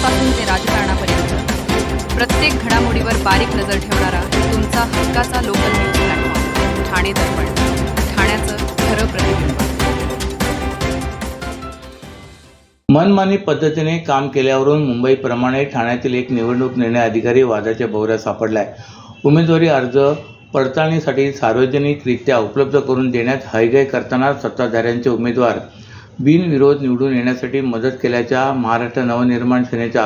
राजकारणापासून ते राजकारणापर्यंत प्रत्येक घडामोडीवर बारीक नजर ठेवणारा तुमचा हक्काचा लोकल न्यूज प्लॅटफॉर्म ठाणे दर्पण, ठाण्याचं खरं प्रतिबिंब. मनमानी पद्धतीने काम केल्यावरून मुंबईप्रमाणे ठाण्यातील एक निवडणूक निर्णय अधिकारी वादाच्या भोवऱ्यात सापडलाय. उमेदवारी अर्ज पडताळणीसाठी सार्वजनिकरित्या उपलब्ध करून देण्यात हयगय करताना सत्ताधाऱ्यांचे उमेदवार बिनविरोध निवडून येण्यासाठी मदत केल्याच्या महाराष्ट्र नवनिर्माण सेनेच्या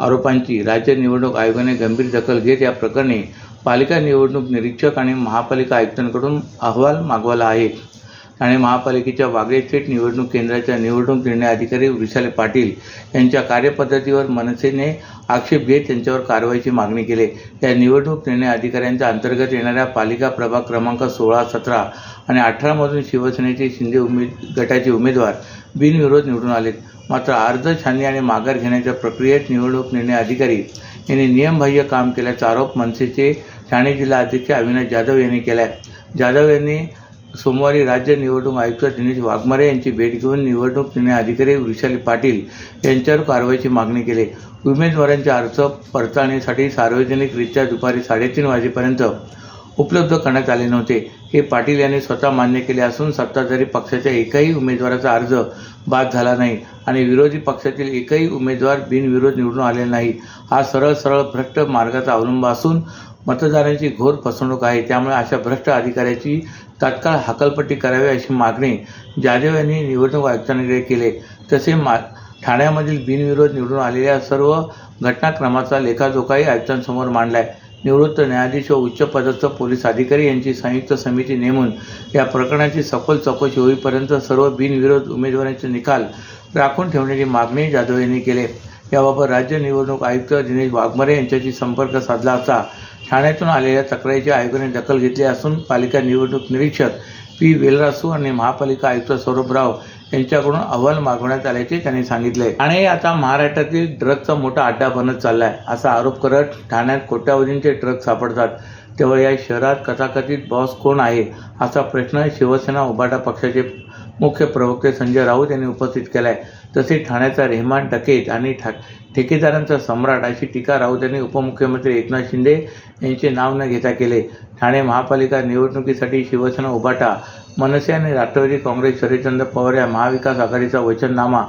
आरोपांची राज्य निवडणूक आयोगाने गंभीर दखल घेत या प्रकरणी पालिका निवडणूक निरीक्षक आणि महापालिका आयुक्तांकडून अहवाल मागवला आहे. ठाणे महापालिकेच्या वागळे स्टेट निवडणूक केंद्राच्या निवडणूक निर्णय अधिकारी वृषाली पाटील यांच्या कार्यपद्धतीवर मनसेने आक्षेप घेत त्यांच्यावर कारवाईची मागणी केली. या निवडणूक निर्णय अधिकाऱ्यांच्या अंतर्गत येणाऱ्या पालिका प्रभाग क्रमांक 16, 17 आणि 18 मधून शिवसेनेचे शिंदे गटाचे उमेदवार बिनविरोध निवडून आलेत. मात्र अर्ज छाननी आणि माघार घेण्याच्या प्रक्रियेत निवडणूक निर्णय अधिकारी यांनी नियमबाह्य काम केल्याचा आरोप मनसेचे ठाणे जिल्हा अध्यक्ष अविनाश जाधव यांनी केला आहे. जाधव यांनी सोमवारी राज्य निवडणूक आयुक्त दिनेश वाघमारे यांची भेट घेऊन निवडणूक निर्णय अधिकारी वृषाली पाटील यांच्यावर कारवाईची मागणी केली. उमेदवारांचे अर्ज पडताळणीसाठी सार्वजनिकरित्या दुपारी 3:30 वाजेपर्यंत उपलब्ध करण्यात आले नव्हते. हे पाटील यांनी स्वतः मान्य केले असून सत्ताधारी पक्षाच्या एकाही उमेदवाराचा अर्ज बाद झाला नाही आणि विरोधी पक्षातील एकही उमेदवार बिनविरोध निवडून आलेला नाही. हा सरळ भ्रष्ट मार्गाचा अवलंब असून मतदारांची घोर फसवणूक आहे. त्यामुळे अशा भ्रष्ट अधिकाऱ्याची तात्काळ हकालपट्टी करावी अशी मागणी जाधव यांनी निवडणूक आयुक्तांकडे केली. तसे ठाण्यामधील बिनविरोध निवडून आलेल्या सर्व घटनाक्रमाचा लेखाजोखाही आयुक्तांसमोर मांडलाय. निवृत्त न्यायाधीश व उच्च पदस्थ पोलीस अधिकारी यांची संयुक्त समिती नेमून या प्रकरणाची सखोल चौकशी होईपर्यंत सर्व बिनविरोध उमेदवारांचे निकाल राखून ठेवण्याची मागणी जाधव यांनी केली. याबाबत राज्य निवडणूक आयुक्त दिनेश वाघमारे यांच्याशी संपर्क साधला असता ठाण्यातून आलेल्या तक्रारीची आयोगाने दखल घेतली असून पालिका निवडणूक निरीक्षक पी. वेलरासू आणि महापालिका आयुक्त सौरभ राव यांच्याकडून अहवाल मागवण्यात आल्याचे त्यांनी सांगितले. ठाणे आता महाराष्ट्रातील ड्रग्जचा मोठा अड्डा बनत चाललाय असा आरोप करत ठाण्यात कोट्यावधींचे ड्रग्ज सापडतात. तेव्हा या शहरात कथाकथित बॉस कोण आहे असा प्रश्न शिवसेना उभाटा पक्षाचे मुख्य प्रवक्ते संजय राऊत यांनी उपस्थित केला आहे. तसेच ठाण्याचा रेहमान डकेत आणि ठेकेदारांचा सम्राट अशी टीका राऊत यांनी उपमुख्यमंत्री एकनाथ शिंदे यांचे नाव न घेता केले. ठाणे महापालिका निवडणुकीसाठी शिवसेना उभाटा, मनसे आणि राष्ट्रवादी काँग्रेस शरदचंद्र पवार या महाविकास आघाडीचा वचननामा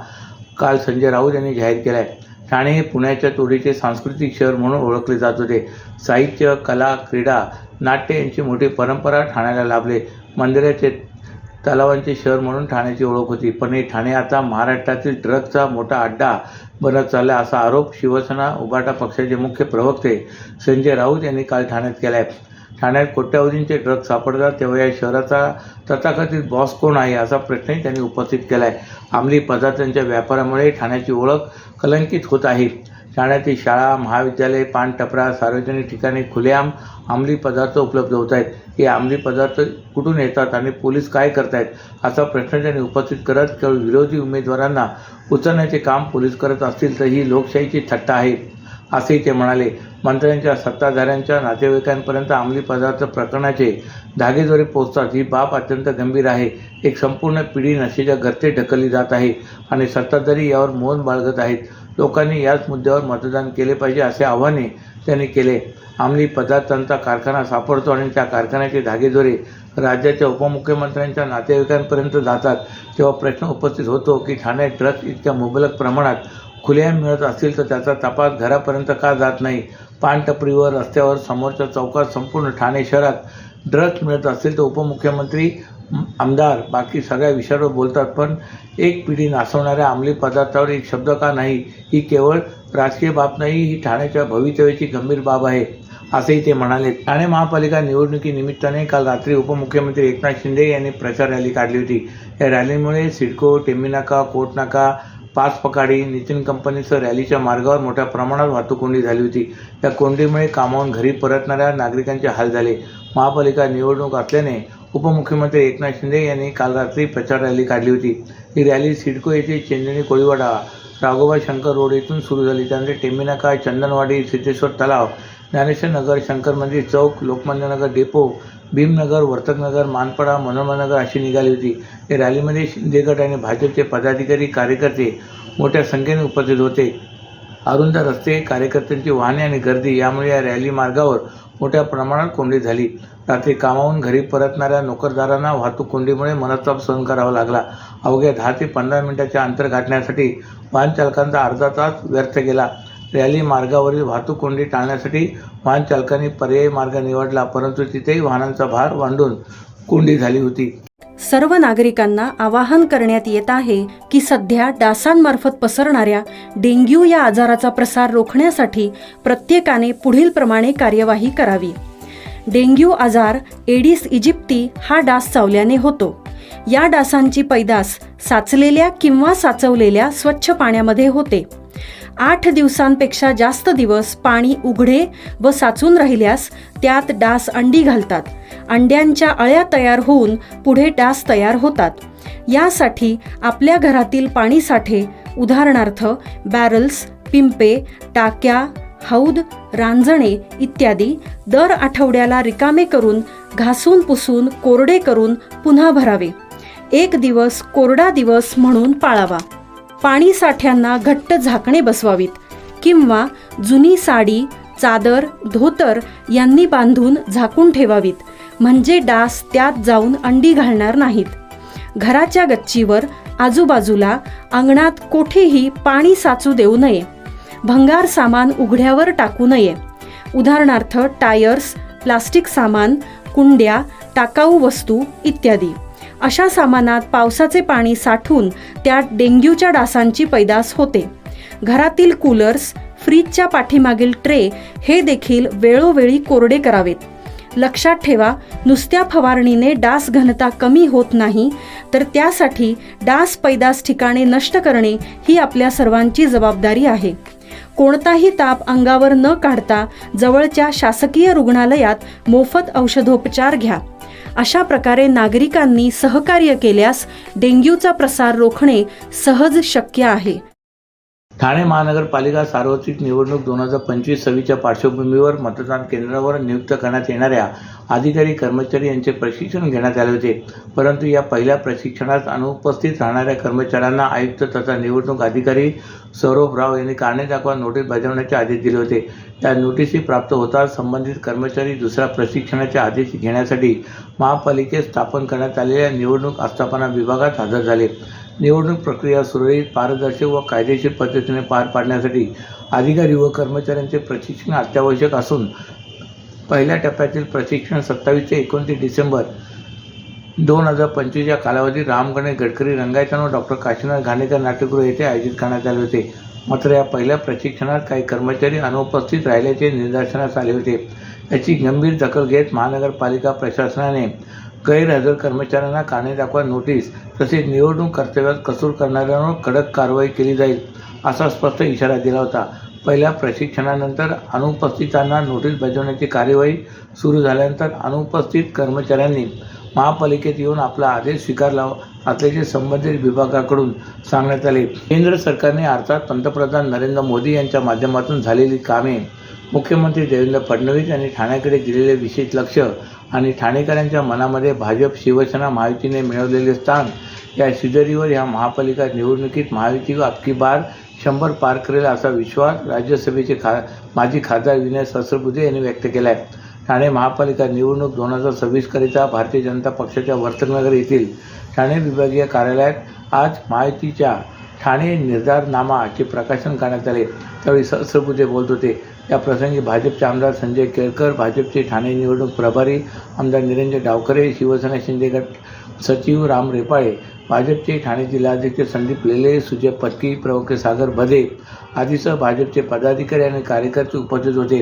काल संजय राऊत यांनी जाहीर केला आहे. ठाणे हे पुण्याच्या तोडीचे सांस्कृतिक शहर म्हणून ओळखले जात होते. साहित्य, कला, क्रीडा, नाट्य यांची मोठी परंपरा ठाण्याला लाभले. मंदिराचे तलावांचे शहर म्हणून ठाण्याची ओळख होती. पण हे ठाणे आता महाराष्ट्रातील ड्रग्जचा मोठा अड्डा बनत चालला असा आरोप शिवसेना उभाटा पक्षाचे मुख्य प्रवक्ते संजय राऊत यांनी काल ठाण्यात केला आहे. ठाण्यात कोट्यावधींचे ड्रग्ज सापडतात तेव्हा या शहराचा तथाकथित बॉस कोण आहे असा प्रश्नही त्यांनी उपस्थित केला आहे. अंमली पदार्थांच्या व्यापारामुळे ठाण्याची ओळख कलंकित होत आहे. ठाण्यातील शाळा, महाविद्यालय, पान टपरा, सार्वजनिक ठिकाणी खुलेआम अंमली पदार्थ उपलब्ध होत आहेत. हे अंमली पदार्थ कुठून येतात आणि पोलीस काय करतायत असा प्रश्न त्यांनी उपस्थित करत केवळ विरोधी उमेदवारांना उचलण्याचे काम पोलीस करत असतील तर ही लोकशाहीची थट्टा आहे असेही ते म्हणाले. मंत्र्यांच्या, सत्ताधाऱ्यांच्या नातेवाईकांपर्यंत अंमली पदार्थ प्रकरणाचे धागेदोरे पोहोचतात ही बाब अत्यंत गंभीर आहे. एक संपूर्ण पिढी नशेच्या गर्तेत ढकलली जात आहे आणि सत्ताधारी यावर मौन बाळगत आहेत. लोकांनी याच मुद्द्यावर मतदान केले पाहिजे असे आवाहनही त्यांनी केले. अंमली पदार्थांचा कारखाना सापडतो आणि त्या कारखान्याचे धागेदोरे राज्याच्या उपमुख्यमंत्र्यांच्या नातेवाईकांपर्यंत जातात तेव्हा प्रश्न उपस्थित होतो की ठाण्यात ड्रग्ज इतक्या मुबलक प्रमाणात खुलेआम मिळत असतील तर त्याचा तपास घरापर्यंत का जात नाही? पानटपरीवर, रस्त्यावर, समोरच्या चौकात संपूर्ण ठाणे शहरात ड्रग्ज मिळत असतील तर उपमुख्यमंत्री, आमदार बाकी सगळ्या विषयावर बोलतात पण एक पिढी नासवणाऱ्या अंमली पदार्थावर एक शब्द का नाही? ही केवळ राजकीय बाब नाही, ही ठाण्याच्या भवितव्याची गंभीर बाब आहे असेही ते म्हणाले. ठाणे महापालिका निवडणुकीनिमित्ताने काल रात्री उपमुख्यमंत्री एकनाथ शिंदे यांनी प्रचार रॅली काढली होती. या रॅलीमुळे सिडको, टेंबीनाका, कोर्टनाका, पाच पकाडी, नितीन कंपनीसह रॅलीच्या मार्गावर मोठ्या प्रमाणात वाहतूक कोंडी झाली होती. या कोंडीमुळे कामावून घरी परतणाऱ्या नागरिकांचे हाल झाले. महापालिका निवडणूक असल्याने उपमुख्यमंत्री एकनाथ शिंदे यांनी काल रात्री प्रचार रॅली काढली होती. ही रॅली सिडको येथे चेंदणी कोळीवाडा, राघोबा शंकर रोड येथून सुरू झाली. त्यानंतर टेंबीनाका, चंदनवाडी, सिद्धेश्वर तलाव, ज्ञानेश्वर नगर, शंकर मंदिर चौक, लोकमान्य नगर डेपो, भीमनगर, वर्तकनगर, मानपाडा, मनोरमानगर अशी निघाली होती. या रॅलीमध्ये शिंदे गट आणि भाजपचे पदाधिकारी, कार्यकर्ते मोठ्या संख्येने उपस्थित होते. अरुंद रस्ते, कार्यकर्त्यांची वाहने आणि गर्दी यामुळे या रॅली मार्गावर मोठ्या प्रमाणात कोंडी झाली. रात्री कामावून घरी परतणाऱ्या नोकरदारांना वाहतूक कोंडीमुळे मनस्ताप सहन करावा लागला. अवघ्या 10 ते 15 मिनिटाचे अंतर गाठण्यासाठी वाहन चालकांचा अर्धा तास व्यर्थ गेला. रॅली मार्गावरील वाहतूक कोंडी टाळण्यासाठी वाहन चालकांनी पर्यायी मार्ग निवडला, परंतु तिथेही वाहनांचा भार वाढून कोंडी झाली होती. सर्व नागरिकांना आवाहन करण्यात येत आहे की सध्या डासांमार्फत पसरणाऱ्या डेंग्यू या आजाराचा प्रसार रोखण्यासाठी प्रत्येकाने पुढीलप्रमाणे कार्यवाही करावी. डेंग्यू आजार एडिस इजिप्ती हा डास चावल्याने होतो. या डासांची पैदास साचलेल्या किंवा साचवलेल्या स्वच्छ पाण्यामध्ये होते. 8 दिवसांपेक्षा जास्त दिवस पाणी उघडे व साचून राहिल्यास त्यात डास अंडी घालतात. अंड्यांच्या अळ्या तयार होऊन पुढे डास तयार होतात. यासाठी आपल्या घरातील पाणी साठे उदाहरणार्थ बॅरल्स, पिंपे, टाक्या, हौद, रांजणे इत्यादी दर आठवड्याला रिकामे करून घासून पुसून कोरडे करून पुन्हा भरावे. 1 दिवस कोरडा दिवस म्हणून पाळावा. पाणी साठ्यांना घट्ट झाकणे बसवावीत किंवा जुनी साडी, चादर, धोतर यांनी बांधून झाकून ठेवावीत, म्हणजे डास त्यात जाऊन अंडी घालणार नाहीत. घराच्या गच्चीवर, आजूबाजूला, अंगणात कोठेही पाणी साचू देऊ नये. भंगार सामान उघड्यावर टाकू नये. उदाहरणार्थ टायर्स, प्लास्टिक सामान, कुंड्या, टाकाऊ वस्तू इत्यादी. अशा सामानात पावसाचे पाणी साठून त्यात डेंग्यूच्या डासांची पैदास होते. घरातील कूलर्स, फ्रीजच्या पाठीमागील ट्रे हे देखील वेळोवेळी कोरडे करावेत. लक्षात ठेवा, नुसत्या फवारणीने डास घनता कमी होत नाही, तर त्यासाठी डास पैदास ठिकाणे नष्ट करणे ही आपल्या सर्वांची जबाबदारी आहे. कोणताही ताप अंगावर न काढता जवळच्या शासकीय रुग्णालयात मोफत औषधोपचार घ्या. अशा प्रकारे नागरिकांनी सहकार्य केल्यास डेंग्यूचा प्रसार रोखणे सहज शक्य आहे. ठाणे महानगरपालिका सार्वत्रिक निवडणूक 2025-26च्या पार्श्वभूमीवर मतदान केंद्रावर नियुक्त करण्यात येणाऱ्या अधिकारी कर्मचारी यांचे प्रशिक्षण घेण्यात आले होते. परंतु या पहिल्या प्रशिक्षणात अनुपस्थित राहणाऱ्या कर्मचाऱ्यांना आयुक्त तथा निवडणूक अधिकारी सौरभ राव यांनी कारणे दाखवा नोटीस बजावण्याचे आदेश दिले होते. या नोटीसी प्राप्त होताच संबंधित कर्मचारी दुसऱ्या प्रशिक्षणाचे आदेश घेण्यासाठी महापालिकेत स्थापन करण्यात आलेल्या निवडणूक आस्थापना विभागात हजर झाले. निवडणूक प्रक्रिया सुरळीत, पारदर्शक व कायदेशीर पद्धतीने पार पाडण्यासाठी अधिकारी व कर्मचाऱ्यांचे प्रशिक्षण अत्यावश्यक असून पहिल्या टप्प्यातील प्रशिक्षण 27 ते 29 डिसेंबर 2025 या कालावधीत रामगणेश गडकरी रंगायतन व डॉक्टर काशीनाथ घाणेकर नाट्यगृह येथे आयोजित करण्यात आले होते. मात्र या पहिल्या प्रशिक्षणात काही कर्मचारी अनुपस्थित राहिल्याचे निदर्शनास आले होते. याची गंभीर दखल घेत महानगरपालिका प्रशासनाने गैरहजर कर्मचाऱ्यांना कारणे दाखवा नोटीस तसेच निवडणूक कर्तव्यात कसूर करणाऱ्यांवर कडक कारवाई केली जाईल असा स्पष्ट इशारा दिला होता. पहिल्या प्रशिक्षणानंतर अनुपस्थितांना नोटीस बजावण्याची कार्यवाही सुरू झाल्यानंतर अनुपस्थित कर्मचाऱ्यांनी महापालिकेत येऊन आपला आदेश स्वीकारला असल्याचे संबंधित विभागाकडून सांगण्यात आले. केंद्र सरकारने अर्थात पंतप्रधान नरेंद्र मोदी यांच्या माध्यमातून झालेली कामे, मुख्यमंत्री देवेंद्र फडणवीस यांनी ठाण्याकडे दिलेले विशेष लक्ष आणि ठाणेकरांच्या मनामध्ये भाजप, शिवसेना, महायुतीने मिळवलेले स्थान या सिद्धरीवर या महापालिका निवडणुकीत महायुती अबकी बार 100 पार करेल असा विश्वास राज्यसभेचे माजी खासदार विनय सहस्त्रबुद्धे यांनी व्यक्त केला आहे. ठाणे महापालिका निवडणूक 2026 करिता भारतीय जनता पक्षाच्या वर्तकनगर येथील ठाणे विभागीय कार्यालयात आज महायुतीच्या ठाणे निर्धारनामाचे प्रकाशन करण्यात आले. त्यावेळी सहस्त्रबुद्धे बोलत होते. या प्रसंगी भाजपचे आमदार संजय केळकर, भाजपचे ठाणे निवडणूक प्रभारी आमदार निरंजन डावखरे, शिवसेना शिंदे गट सचिव राम रेपाळे, भाजपचे ठाणे जिल्हाध्यक्ष संदीप लेले, सुजय पटकी, प्रवक्ते सागर भदे आदीसह भाजपचे पदाधिकारी आणि कार्यकर्ते उपस्थित होते.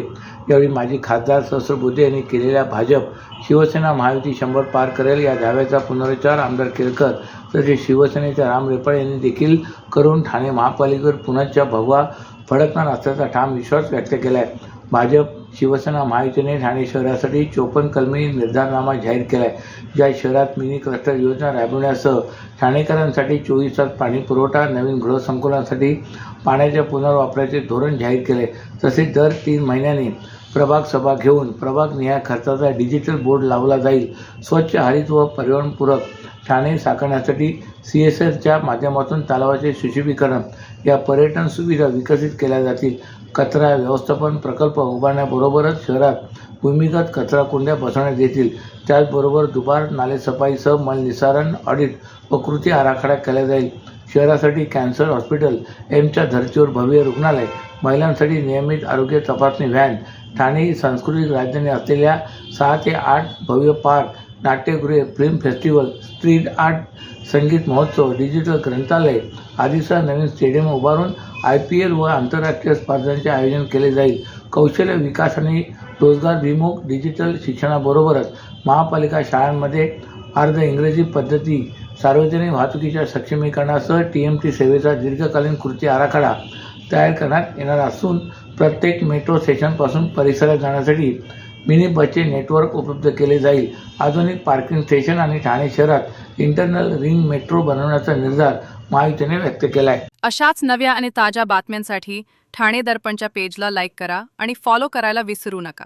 यावेळी माजी खासदार सहस्त्रबुद्धे यांनी केलेल्या भाजप, शिवसेना, महायुती 100 पार करेल या दाव्याचा पुनरुच्चार आमदार केळकर तसेच शिवसेनेच्या राम रेपाळे यांनी देखील करून ठाणे महापालिकेवर पुन्हा भगवा फडकणार असल्याचा ठाम विश्वास व्यक्त केला आहे. भाजप, शिवसेना, महायुतीने ठाणे शहरासाठी 54 कलमी निर्धारनामा जाहीर केला आहे. ज्या शहरात मिनी क्लस्टर योजना राबविण्यासह ठाणेकरांसाठी 24 तास पाणी पुरवठा, नवीन गृहसंकुलांसाठी पाण्याच्या पुनर्वापराचे धोरण जाहीर केले. तसेच दर 3 महिन्यांनी प्रभाग सभा घेऊन प्रभागनिहाय खर्चाचा डिजिटल बोर्ड लावला जाईल. स्वच्छ, हरित व पर्यावरणपूरक ठाणे साकारण्यासाठी CSRच्या माध्यमातून तलावाचे सुशोभीकरण या पर्यटन सुविधा विकसित केल्या जातील. कचरा व्यवस्थापन प्रकल्प उभारण्याबरोबरच शहरात भूमिगत कचरा कुंड्या बसवण्यात येतील. त्याचबरोबर दुबार नालेसफाईसह मलनिस्सारण ऑडिट व कृती आराखडा केला जाईल. शहरासाठी कॅन्सर हॉस्पिटल, एम्सच्या धर्तीवर भव्य रुग्णालय, महिलांसाठी नियमित आरोग्य तपासणी व्हॅन, ठाणे ही सांस्कृतिक राजधानी असलेल्या 6 ते 8 भव्य पार्क, नाट्यगृहे, फिल्म फेस्टिवल, स्ट्रीट आर्ट, संगीत महोत्सव, डिजिटल ग्रंथालय आदीसह नवीन स्टेडियम उभारून IPL व आंतरराष्ट्रीय स्पर्धांचे आयोजन केले जाईल. कौशल्य विकास आणि रोजगारभिमुख डिजिटल शिक्षणाबरोबरच महापालिका शाळांमध्ये अर्ध इंग्रजी पद्धती, सार्वजनिक वाहतुकीच्या सक्षमीकरणासह TMT सेवेचा दीर्घकालीन कृती आराखडा तयार करण्यात येणार असून प्रत्येक मेट्रो स्टेशनपासून परिसरात जाण्यासाठी मिनी बसचे नेटवर्क उपलब्ध केले जाईल. आधुनिक पार्किंग स्टेशन आणि ठाणे शहरात इंटरनल रिंग मेट्रो बनवण्याचा निर्धार महायुतीने व्यक्त केला आहे. अशाच नव्या आणि ताज्या बातम्यांसाठी ठाणे दर्पणच्या पेजला लाईक करा आणि फॉलो करायला विसरू नका.